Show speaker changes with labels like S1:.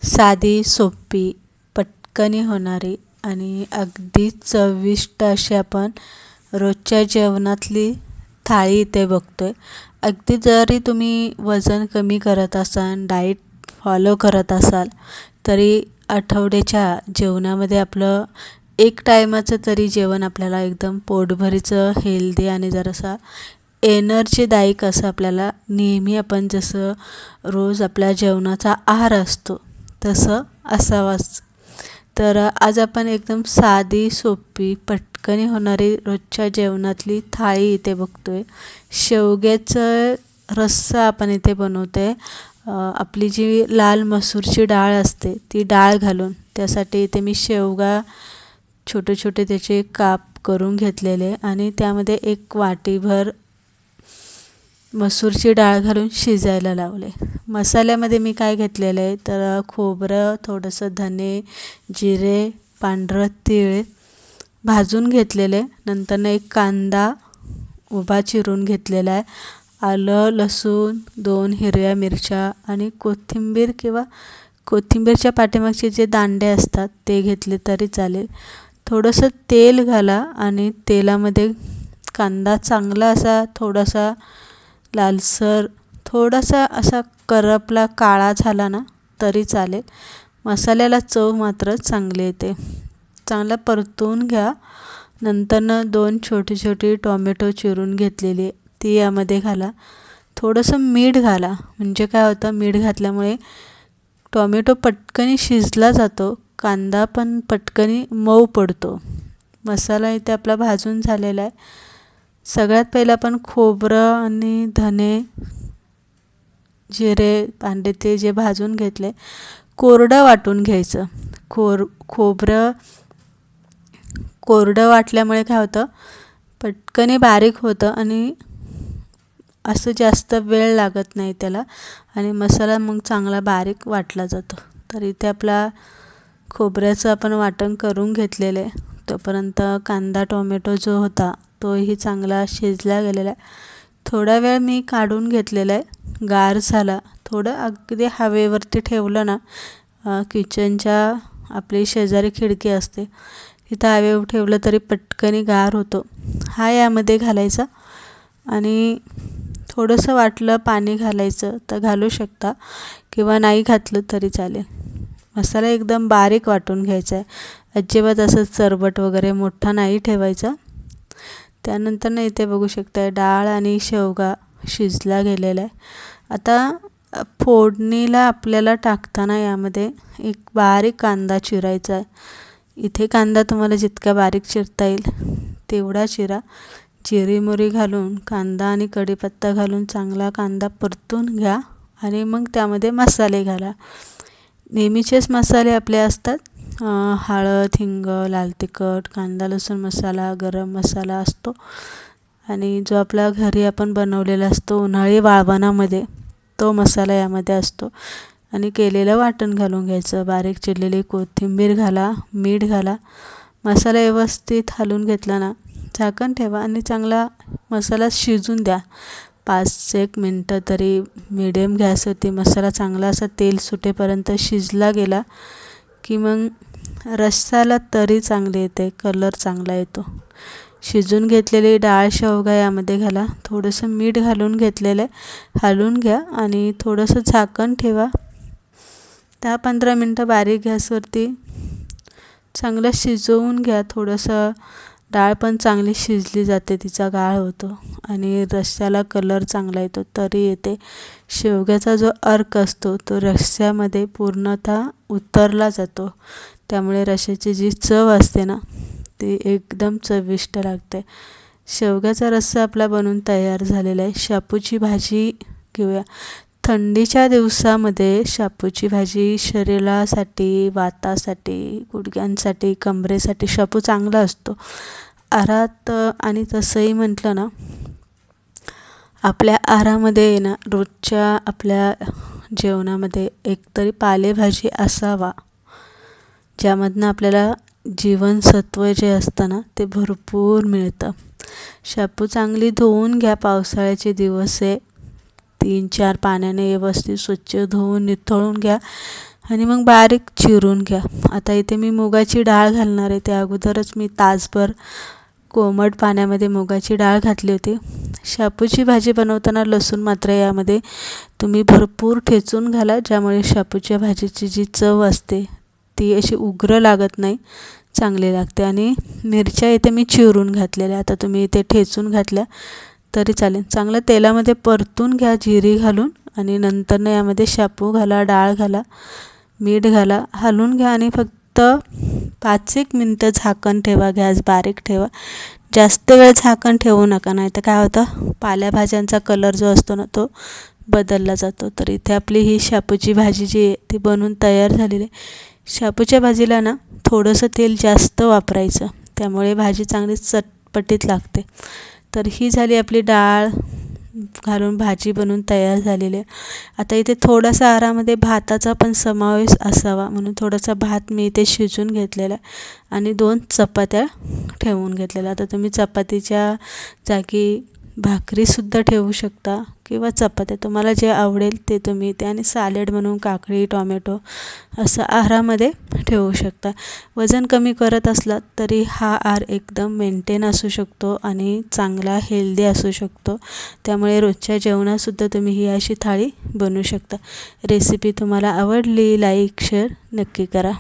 S1: साधी, सोपी, पटकन होणारी आणि अगदी चविष्ट अशी आपण रोजच्या जेवणातली थाळी इथे बघतोय. अगदी जरी तुम्ही वजन कमी करत असाल, डाएट फॉलो करत असाल, तरी आठवड्याच्या जेवणामध्ये आपलं एक टायमाचं तरी जेवण आपल्याला एकदम पोटभरीचं, हेल्दी आणि जरासा एनर्जीदायक असं आपल्याला नेहमी आपण जसं रोज आपल्या जेवणाचा आहार असतो तसं असावाच. तर आज आपण एकदम साधी, सोपी, पटकन होणारी रोजच्या जेवणातली थाळी इथे बघतोय. शेवग्याचं रस्सा आपण इथे बनवतोय. आपली जी लाल मसूरची डाळ असते ती डाळ घालून, त्यासाठी इथे मी शेवगा छोटे छोटे त्याचे काप करून घेतलेले आणि त्यामध्ये एक वाटीभर मसूरची डाळ घालून शिजायला लावले. मसाल्यामध्ये मी काय घेतलेलं आहे तर खोबरं, थोडंसं धने, जिरे, पांढरं तीळ भाजून घेतलेले. नंतर एक कांदा उभा चिरून घेतलेला आहे. आलं, लसूण, 2 हिरव्या मिरच्या आणि कोथिंबीर किंवा कोथिंबीरच्या पाठीमागचे जे दांडे असतात ते घेतले तरी चालेल. थोडंसं तेल घाला आणि तेलामध्ये कांदा चांगला असा थोडासा लालसर, थोडासा असा करपला काळा झाला ना तरी चालेल. मसाल्याला चव मात्र चांगली येते. चांगला परतून घ्या. नंतरनं 2 छोटी छोटी टोमॅटो चिरून घेतलेली ती यामध्ये घाला. थोडंसं मीठ घाला, म्हणजे काय होतं, मीठ घातल्यामुळे टोमॅटो पटकन शिजला जातो, कांदा पण पटकन मऊ पडतो. मसाला इथे आपला भाजून झालेला आहे. सगळ्यात पहिला आपण खोबरं आणि धने, जिरे, कांदे ते जे भाजून घेतले कोरडं वाटून घ्यायचं. खोबरं कोरडं वाटल्यामुळे काय होतं, पटकन बारीक होतं आणि असं जास्त वेळ लागत नाही त्याला आणि मसाला मग चांगला बारीक वाटला जातो. तर इथे आपला खोबऱ्याचं आपण वाटण करून घेतलेलं आहे. तोपर्यंत कांदा टोमॅटो जो होता तोही चांगला शिजला गेलेला आहे. थोडा वेळ मी काढून घेतलेला आहे, गार झाला. थोडं अगदी हवेवरती ठेवलं ना, किचनच्या आपली शेजारी खिडकी असते तिथं हवेवर ठेवलं तरी पटकन गार होतो. हा यामध्ये घालायचा आणि थोडंसं वाटलं पाणी घालायचं तर घालू शकता किंवा नाही घातलं तरी चालेल. मसाला एकदम बारीक वाटून घ्यायचा आहे. अजिबात असं चरबट वगैरे मोठा नाही ठेवायचा. त्यानंतर इथे बघू शकता डाळ आणि शेवगा शिजला गेलेला आहे. आता फोडणीला आपल्याला टाकताना यामध्ये एक बारीक कांदा चिरायचा आहे. इथे कांदा तुम्हाला जितका बारीक चिरता येईल तेवढा चिरा. जिरी मोहरी घालून कांदा आणि कढीपत्ता घालून चांगला कांदा परतून घ्या आणि मग त्यामध्ये मसाले घाला. नेहमीचेच मसाले आपले असतात, हळद, हिंग, लाल तिखट, कांदा लसूण मसाला, गरम मसाला असतो आणि जो आपला घरी आपण बनवलेला असतो उन्हाळी वाळवणामध्ये तो मसाला यामध्ये असतो. आणि केलेलं वाटण घालून घ्यायचं. बारीक चिरलेली कोथिंबीर घाला, मीठ घाला. मसाला व्यवस्थित हलवून घेतला ना, झाकण ठेवा आणि चांगला मसाला शिजून द्या. 5-1 मिनटं तरी मिडियम गॅसवरती मसाला चांगला असा तेल सुटेपर्यंत शिजला गेला की मग रस्स्याला तरी चांगली येते, कलर चांगला येतो. शिजून घेतलेली डाळ शेवगा यामध्ये घाला. थोडंसं मीठ घालून घेतलेलं आहे, हलवून घ्या आणि थोडंसं झाकण ठेवा. 10-15 मिनटं बारीक गॅसवरती चांगलं शिजवून घ्या. थोडंसं डाळ पण चांगली शिजली जाते, तिचा गाळ होतो आणि रस्स्याला कलर चांगला येतो, तरी येते. शेवग्याचा जो अर्क असतो तो रस्स्यामध्ये पूर्णतः उतरला जातो, त्यामुळे रस्स्याची जी चव असते ना ती एकदम चविष्ट लागते. शेवग्याचा रस्सा आपला बनून तयार झालेला आहे. शापूची भाजी घेऊया. थंडीच्या दिवसामध्ये शापूची भाजी शरीरासाठी, वातासाठी, गुडघ्यांसाठी, कंबरेसाठी शापू चांगला असतो. आहारात आणि तसंही म्हटलं ना, आपल्या आहारामध्ये ना रोजच्या आपल्या जेवणामध्ये एकतरी पालेभाजी असावा, ज्यामधनं आपल्याला जीवनसत्व जे असतं ना ते भरपूर मिळतं. शापू चांगली धुवून घ्या. पावसाळ्याचे दिवस आहे, 3-4 पाण्याने व्यवस्थित स्वच्छ धुवून निथळून घ्या. आणि मग बारीक चिरून घ्या. आता इथे मी मुगाची डाळ घालणार आहे. त्या अगोदरच मी तासभर कोमट पाण्यामध्ये मुगाची डाळ घातली होती. शापूची भाजी बनवताना लसूण मात्र यामध्ये तुम्ही भरपूर ठेचून घाला, ज्यामुळे शापूच्या भाजीची जी चव असते ती अशी उग्र लागत नाही, चांगली लागते. आणि मिरच्या इथे मी चिरून घातलेल्या, आता तुम्ही इथे ठेचून घातल्या तरी चालेल. चांगलं तेलामध्ये परतून घ्या जिरी घालून आणि नंतर यामध्ये शापू घाला, डाळ घाला, मीठ घाला, हलवून घ्या आणि फक्त 5-1 मिनटं झाकण ठेवा. गॅस बारीक ठेवा. जास्त वेळ झाकण ठेवू नका, नाही तर काय होतं, पालेभाज्यांचा कलर जो असतो ना तो बदलला जातो. तर इथे आपली ही शापूची भाजी जी आहे ती बनवून तयार झालेली आहे. शापूच्या भाजीला ना थोडंसं तेल जास्त वापरायचं, त्यामुळे भाजी चांगली चटपटीत लागते. तर ही झाली आपली डाळ घालून भाजी बनवून तयार झालेली आहे. आता इथे थोडासा आहारामध्ये भाताचा पण समावेश असावा म्हणून थोडासा भात मी इथे शिजून घेतलेला आहे आणि 2 चपात्या ठेवून घेतलेल्या. आता तुम्ही चपातीच्या जागी भाकरीसुद्धा ठेवू शकता किंवा चपात्या, तुम्हाला जे आवडेल ते तुम्ही इथे, आणि सॅलड म्हणून काकडी, टोमॅटो असं आहारामध्ये ठेवू शकता. वजन कमी करत असलात तरी हा आहार एकदम मेंटेन असू शकतो आणि चांगला हेल्दी असू शकतो. त्यामुळे रोजच्या जेवणातसुद्धा तुम्ही ही अशी थाळी बनवू शकता. रेसिपी तुम्हाला आवडली, लाईक शेअर नक्की करा.